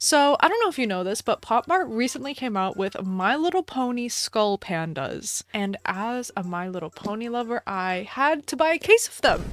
So, I don't know if you know this, but PopMart recently came out with My Little Pony Skull Pandas. And as a My Little Pony lover, I had to buy a case of them.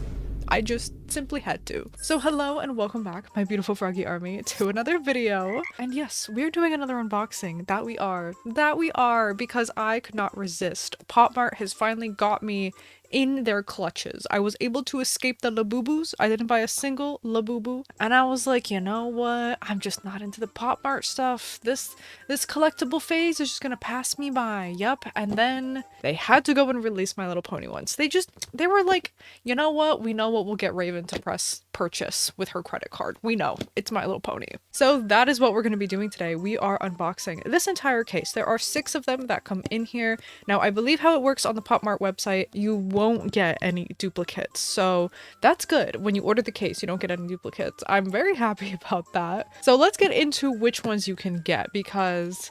I just simply had to. So hello and welcome back, my beautiful froggy army, to another video. And yes, we're doing another unboxing. That we are, because I could not resist. PopMart has finally got me in their clutches. I was able to escape the Labubus. I didn't buy a single Labubu. And I was like, you know what? I'm just not into the PopMart stuff. This collectible phase is just gonna pass me by. Yup. And then they had to go and release My Little Pony ones. They were like, you know what? We know what will get Raven to press purchase with her credit card. We know. It's My Little Pony. So that is what we're going to be doing today. We are unboxing this entire case. There are 6 of them that come in here. Now, I believe how it works on the PopMart website, you won't get any duplicates. So that's good. When you order the case, you don't get any duplicates. I'm very happy about that. So let's get into which ones you can get, because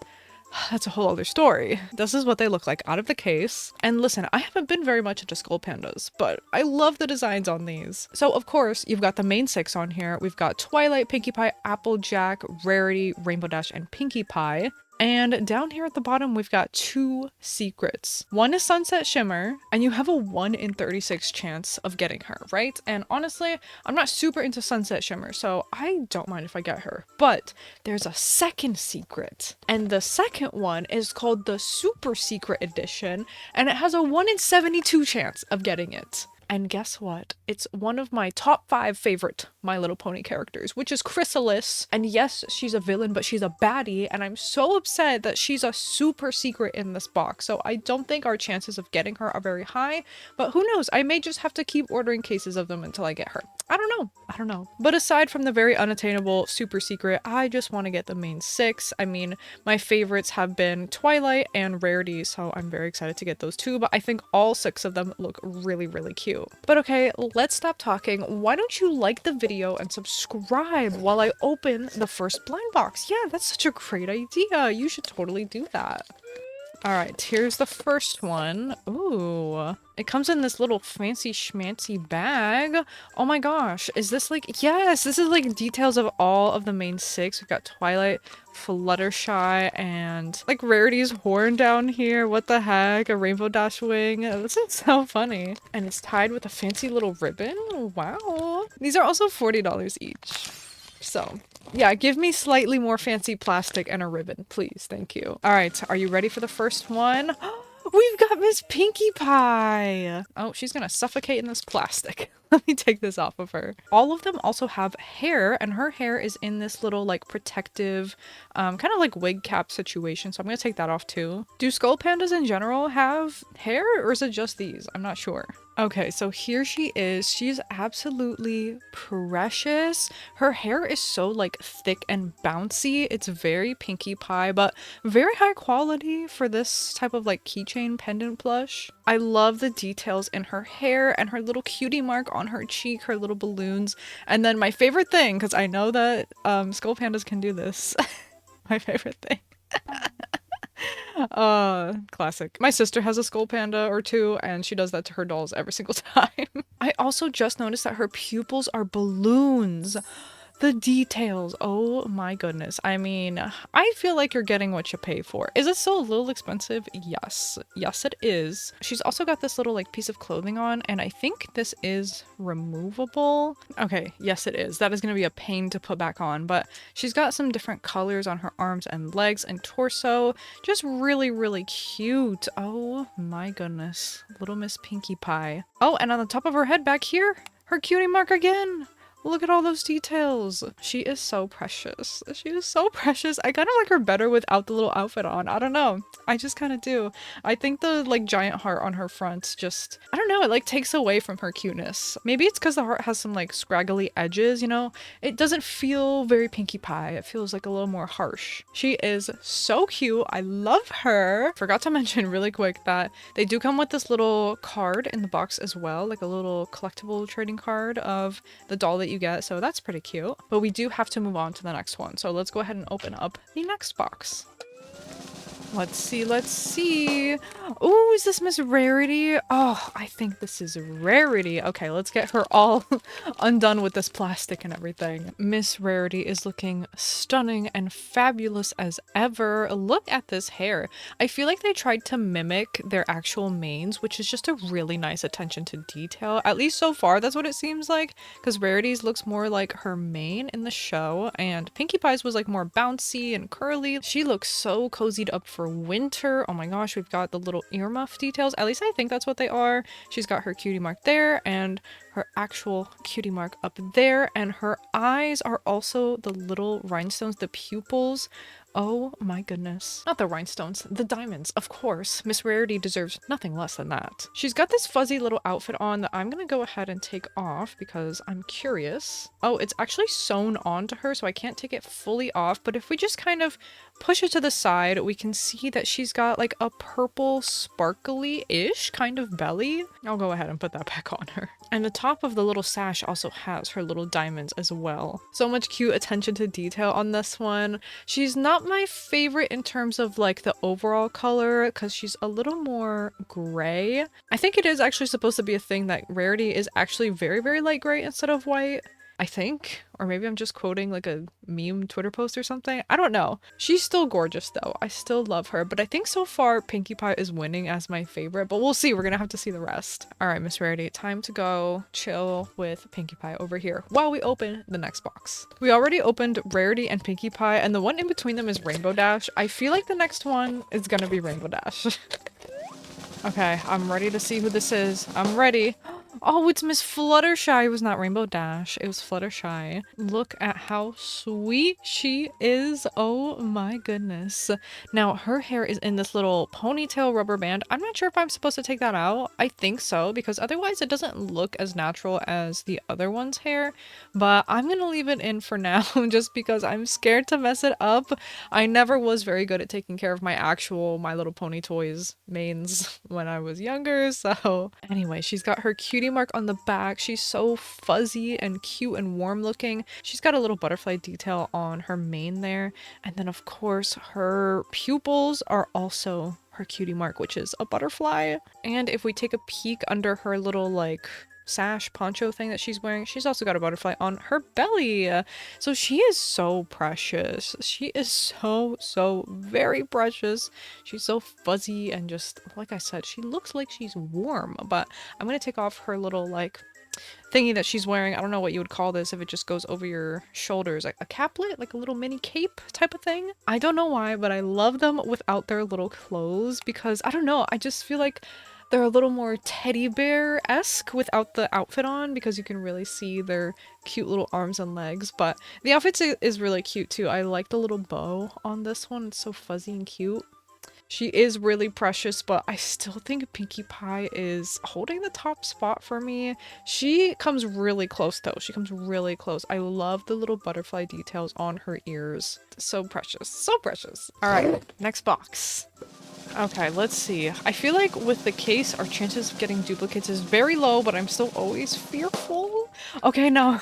that's a whole other story. This is what they look like out of the case. And listen, I haven't been very much into skull pandas, but I love the designs on these. So of course, you've got the main 6 on here. We've got Twilight, Pinkie Pie, Applejack, Rarity, Rainbow Dash, and Pinkie Pie. And down here at the bottom, we've got 2 secrets. One is Sunset Shimmer, and you have a 1 in 36 chance of getting her, right? And honestly, I'm not super into Sunset Shimmer, so I don't mind if I get her. But there's a second secret, and the second one is called the Super Secret Edition, and it has a 1 in 72 chance of getting it. And guess what? It's one of my top 5 favorite My Little Pony characters, which is Chrysalis. And yes, she's a villain, but she's a baddie, and I'm so upset that she's a super secret in this box. So I don't think our chances of getting her are very high, but who knows? I may just have to keep ordering cases of them until I get her. I don't know. But aside from the very unattainable super secret, I just want to get the main 6. I mean, my favorites have been Twilight and Rarity, so I'm very excited to get those too, but I think all 6 of them look really, really cute. But okay, let's stop talking. Why don't you like the video and subscribe while I open the first blind box? Yeah, that's such a great idea. You should totally do that. Alright, here's the first one. Ooh, it comes in this little fancy schmancy bag. Oh my gosh, is this like— yes, this is like details of all of the main 6. We've got Twilight, Fluttershy, and like Rarity's horn down here. What the heck? A Rainbow Dash wing. This is so funny. And it's tied with a fancy little ribbon. Wow. These are also $40 each. So yeah, give me slightly more fancy plastic and a ribbon, please. Thank you. All right, are you ready for the first one? We've got Miss Pinkie Pie. Oh, she's gonna suffocate in this plastic. Let me take this off of her. All of them also have hair, and her hair is in this little like protective, kind of like wig cap situation. So I'm gonna take that off too. Do skull pandas in general have hair, or is it just these? I'm not sure. Okay, so here she is. She's absolutely precious. Her hair is so like thick and bouncy. It's very Pinkie Pie, but very high quality for this type of like keychain pendant plush. I love the details in her hair and her little cutie mark on her cheek, her little balloons. And then my favorite thing, because I know that skull pandas can do this. My favorite thing. Classic. My sister has a skull panda or 2, and she does that to her dolls every single time. I also just noticed that her pupils are balloons. The details, oh my goodness. I mean, I feel like you're getting what you pay for. Is it still a little expensive? Yes. Yes, it is. She's also got this little like piece of clothing on, and I think this is removable. Okay, yes it is. That is going to be a pain to put back on, but she's got some different colors on her arms and legs and torso. Just really, really cute. Oh my goodness. Little Miss Pinkie Pie. Oh, and on the top of her head back here, her cutie mark again. Look at all those details. She is so precious. She is so precious. I kind of like her better without the little outfit on. I don't know. I just kind of do. I think the like giant heart on her front just— I don't know, it like takes away from her cuteness. Maybe it's because the heart has some like scraggly edges, you know? It doesn't feel very Pinkie Pie. It feels like a little more harsh. She is so cute. I love her. Forgot to mention really quick that they do come with this little card in the box as well, like a little collectible trading card of the doll that you get, so that's pretty cute. But we do have to move on to the next one, so let's go ahead and open up the next box. Let's see, let's see. Oh, is this Miss Rarity? Oh, I think this is Rarity. Okay, let's get her all undone with this plastic and everything. Miss Rarity is looking stunning and fabulous as ever. Look at this hair. I feel like they tried to mimic their actual manes, which is just a really nice attention to detail. At least so far, that's what it seems like, because Rarity's looks more like her mane in the show, and Pinkie Pie's was like more bouncy and curly. She looks so cozied up for winter. Oh my gosh, we've got the little earmuff details. At least I think that's what they are. She's got her cutie mark there and her actual cutie mark up there, and her eyes are also the little rhinestones, the pupils. Oh my goodness. Not the rhinestones, the diamonds, of course. Miss Rarity deserves nothing less than that. She's got this fuzzy little outfit on that I'm gonna go ahead and take off because I'm curious. Oh, it's actually sewn onto her, so I can't take it fully off, but if we just kind of push it to the side, we can see that she's got like a purple sparkly-ish kind of belly. I'll go ahead and put that back on her. And the top of the little sash also has her little diamonds as well. So much cute attention to detail on this one. She's not my favorite in terms of like the overall color because she's a little more gray. I think it is actually supposed to be a thing that Rarity is actually very, very light gray instead of white. I think, or maybe I'm just quoting like a meme Twitter post or something. I don't know. She's still gorgeous though. I still love her, but I think so far Pinkie Pie is winning as my favorite, but we'll see. We're gonna have to see the rest. All right, Miss Rarity, time to go chill with Pinkie Pie over here while we open the next box. We already opened Rarity and Pinkie Pie, and the one in between them is Rainbow Dash. I feel like the next one is gonna be Rainbow Dash. Okay, I'm ready to see who this is. I'm ready. Oh, it's Miss Fluttershy. It was not Rainbow Dash. It was Fluttershy. Look at how sweet she is. Oh my goodness. Now, her hair is in this little ponytail rubber band. I'm not sure if I'm supposed to take that out. I think so, because otherwise it doesn't look as natural as the other one's hair. But I'm gonna leave it in for now just because I'm scared to mess it up. I never was very good at taking care of my actual My Little Pony toys mains when I was younger. So anyway, she's got her cutie mark on the back. She's so fuzzy and cute and warm looking. She's got a little butterfly detail on her mane there. And then of course her pupils are also her cutie mark, which is a butterfly. And if we take a peek under her little like sash poncho thing that she's wearing, she's also got a butterfly on her belly. So she is so precious. She is so very precious. She's so fuzzy and just like I said, she looks like she's warm. But I'm gonna take off her little like thingy that she's wearing. I don't know what you would call this if it just goes over your shoulders, like a caplet, like a little mini cape type of thing. I don't know why, but I love them without their little clothes because I don't know, I just feel like they're a little more teddy bear-esque without the outfit on because you can really see their cute little arms and legs. But the outfit is really cute too. I like the little bow on this one. It's so fuzzy and cute. She is really precious, but I still think Pinkie Pie is holding the top spot for me. She comes really close though. She comes really close. I love the little butterfly details on her ears. So precious. So precious. All right, next box. Okay, let's see. I feel like with the case, our chances of getting duplicates is very low, but I'm still always fearful. Okay, now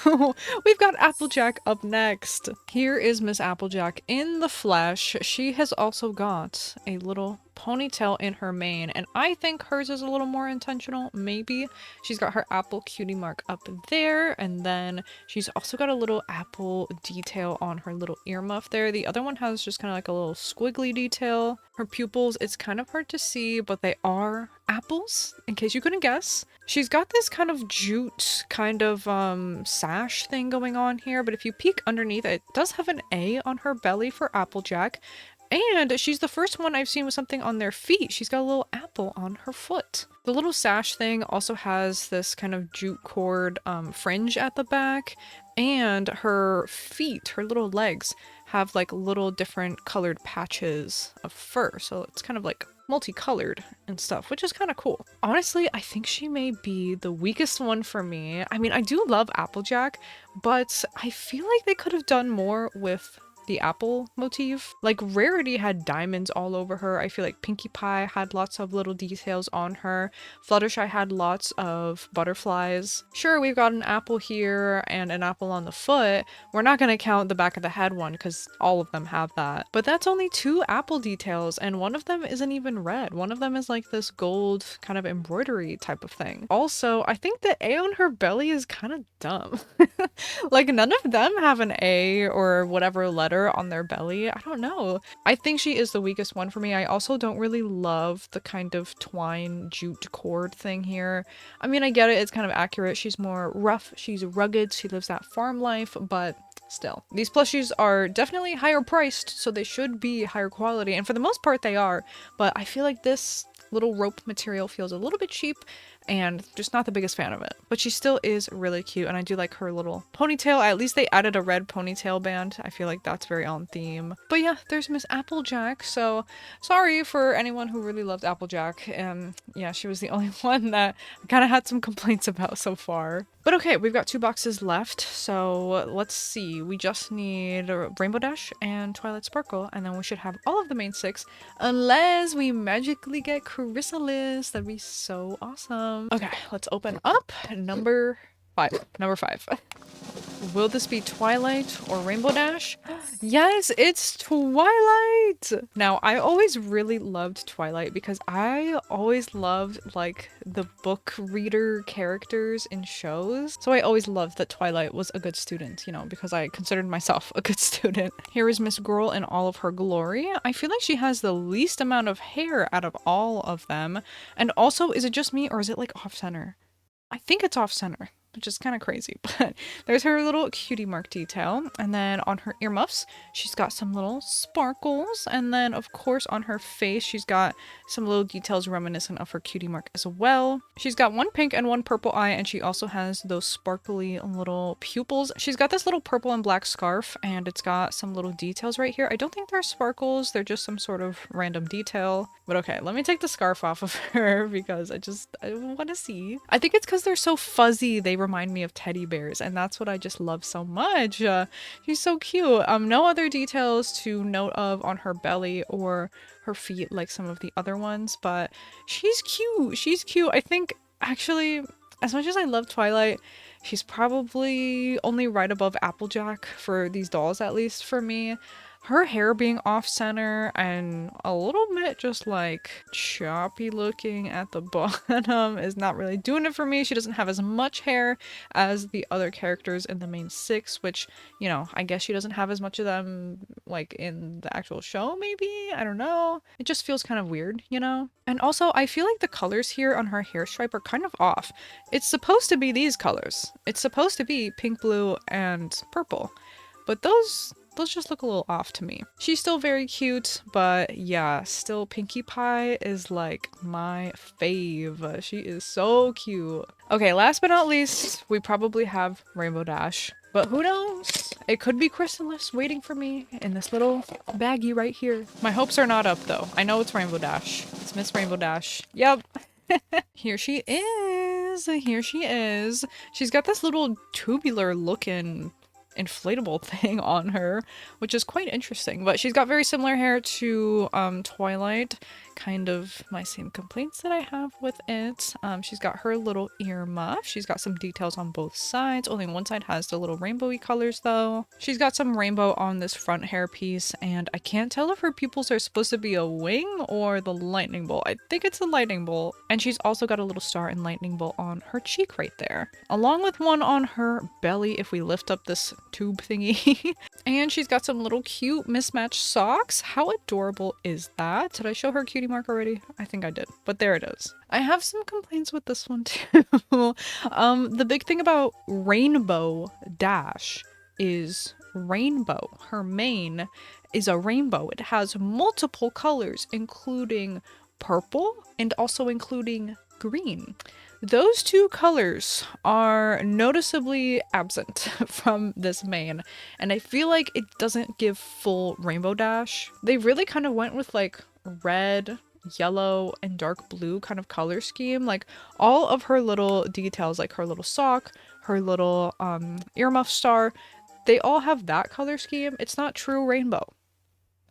we've got Applejack up next. Here is Miss Applejack in the flesh. She has also got a little ponytail in her mane, and I think hers is a little more intentional, maybe. She's got her apple cutie mark up there, and then she's also got a little apple detail on her little earmuff there. The other one has just kind of like a little squiggly detail. Her pupils, it's kind of hard to see, but they are apples, in case you couldn't guess. She's got this kind of jute kind of sash thing going on here, but if you peek underneath, it does have an A on her belly for Applejack. And she's the first one I've seen with something on their feet. She's got a little apple on her foot. The little sash thing also has this kind of jute cord fringe at the back. And her feet, her little legs, have like little different colored patches of fur. So it's kind of like multicolored and stuff, which is kind of cool. Honestly, I think she may be the weakest one for me. I mean, I do love Applejack, but I feel like they could have done more with the apple motif. Like Rarity had diamonds all over her. I feel like Pinkie Pie had lots of little details on her. Fluttershy had lots of butterflies. Sure, we've got an apple here and an apple on the foot. We're not going to count the back of the head one because all of them have that. But that's only 2 apple details, and one of them isn't even red. One of them is like this gold kind of embroidery type of thing. Also, I think the A on her belly is kind of dumb. Like none of them have an A or whatever letter on their belly. I don't know. I think she is the weakest one for me. I also don't really love the kind of twine jute cord thing here. I mean, I get it. It's kind of accurate. She's more rough. She's rugged. She lives that farm life, but still. These plushies are definitely higher priced, so they should be higher quality. And for the most part, they are. But I feel like this little rope material feels a little bit cheap and just not the biggest fan of it. But she still is really cute, and I do like her little ponytail. At least they added a red ponytail band. I feel like that's very on theme. But yeah, there's Miss Applejack. So sorry for anyone who really loved Applejack. Yeah, she was the only one that I kind of had some complaints about so far. But okay, we've got 2 boxes left, so let's see. We just need Rainbow Dash and Twilight Sparkle, and then we should have all of the main 6, unless we magically get Chrysalis. That'd be so awesome. Okay, let's open up number 5. Number 5. Will this be Twilight or Rainbow Dash? Yes, it's Twilight! Now, I always really loved Twilight because I always loved, like, the book reader characters in shows. So I always loved that Twilight was a good student, you know, because I considered myself a good student. Here is Miss Girl in all of her glory. I feel like she has the least amount of hair out of all of them. And also, is it just me or is it, like, off-center? I think it's off-center, which is kind of crazy, but there's her little cutie mark detail. And then on her earmuffs, she's got some little sparkles. And then of course on her face, she's got some little details reminiscent of her cutie mark as well. She's got 1 pink and 1 purple eye, and she also has those sparkly little pupils. She's got this little purple and black scarf, and it's got some little details right here. I don't think they're sparkles, they're just some sort of random detail. But okay, let me take the scarf off of her because I want to see. I think it's because they're so fuzzy, they remind me of teddy bears, and that's what I just love so much. She's so cute. No other details to note of on her belly or her feet like some of the other ones, but she's cute. She's cute. I think actually, as much as I love Twilight, she's probably only right above Applejack for these dolls, at least for me. Her hair being off-center and a little bit just like choppy looking at the bottom is not really doing it for me. She doesn't have as much hair as the other characters in the main 6, which, you know, I guess she doesn't have as much of them like in the actual show, maybe? I don't know. It just feels kind of weird, you know? And also, I feel like the colors here on her hair stripe are kind of off. It's supposed to be these colors. It's supposed to be pink, blue, and purple. But those just look a little off to me. She's still very cute, but yeah, still Pinkie Pie is like my fave. She is so cute. Okay, last but not least, we probably have Rainbow Dash. But who knows? It could be Chrysalis waiting for me in this little baggie right here. My hopes are not up though. I know it's Rainbow Dash. It's Miss Rainbow Dash. Yep. Here she is. Here she is. She's got this little tubular looking inflatable thing on her, which is quite interesting, but she's got very similar hair to Twilight. Kind of my same complaints that I have with it. She's got her little earmuff. She's got some details on both sides. Only one side has the little rainbowy colors though. She's got some rainbow on this front hair piece, and I can't tell if her pupils are supposed to be a wing or the lightning bolt. I think it's a lightning bolt. And she's also got a little star and lightning bolt on her cheek right there, along with one on her belly if we lift up this tube thingy. And she's got some little cute mismatched socks. How adorable is that? Did I show her cutie mark already? I think I did, but there it is. I have some complaints with this one too. The big thing about Rainbow Dash is rainbow. Her mane is a rainbow. It has multiple colors, including purple and also including green. Those 2 colors are noticeably absent from this mane, and I feel like it doesn't give full Rainbow Dash. They really kind of went with like red, yellow, and dark blue kind of color scheme. Like all of her little details, like her little sock, her little earmuff star, they all have that color scheme. It's not true rainbow.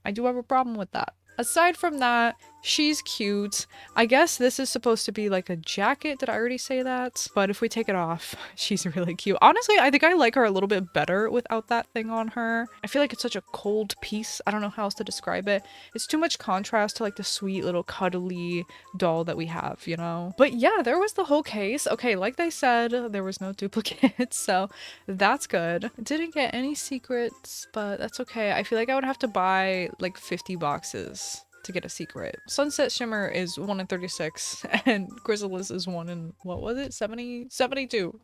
I do have a problem with that. Aside from that, she's cute. I guess this is supposed to be like a jacket. Did I already say that? But if we take it off, she's really cute. Honestly, I think I like her a little bit better without that thing on her. I feel like it's such a cold piece. I don't know how else to describe it. It's too much contrast to like the sweet little cuddly doll that we have, you know? But yeah, there was the whole case. Okay, like they said, there was no duplicates, so that's good. Didn't get any secrets, but that's okay. I feel like I would have to buy like 50 boxes to get a secret. Sunset Shimmer is 1 in 36 and Chrysalis is 1 in, what was it? 72.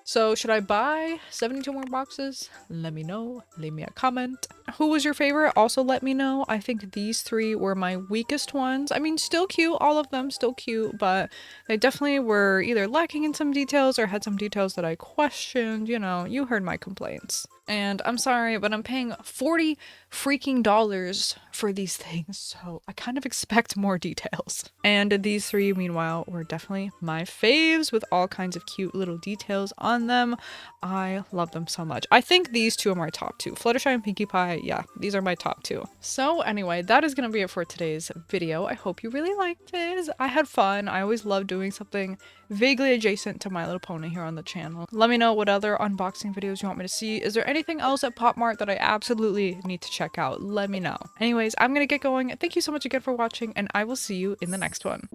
So should I buy 72 more boxes? Let me know. Leave me a comment. Who was your favorite? Also let me know. I think these 3 were my weakest ones. I mean, still cute. All of them still cute, but they definitely were either lacking in some details or had some details that I questioned. You know, you heard my complaints. And I'm sorry, but I'm paying $40 freaking dollars for these things, so I kind of expect more details. And these 3, meanwhile, were definitely my faves with all kinds of cute little details on them. I love them so much. I think these 2 are my top 2. Fluttershy and Pinkie Pie, yeah, these are my top 2. So anyway, that is gonna be it for today's video. I hope you really liked it. I had fun. I always love doing something vaguely adjacent to My Little Pony here on the channel. Let me know what other unboxing videos you want me to see. Is there anything else at PopMart that I absolutely need to check out? Let me know. Anyways, I'm gonna get going. Thank you so much again for watching, and I will see you in the next one.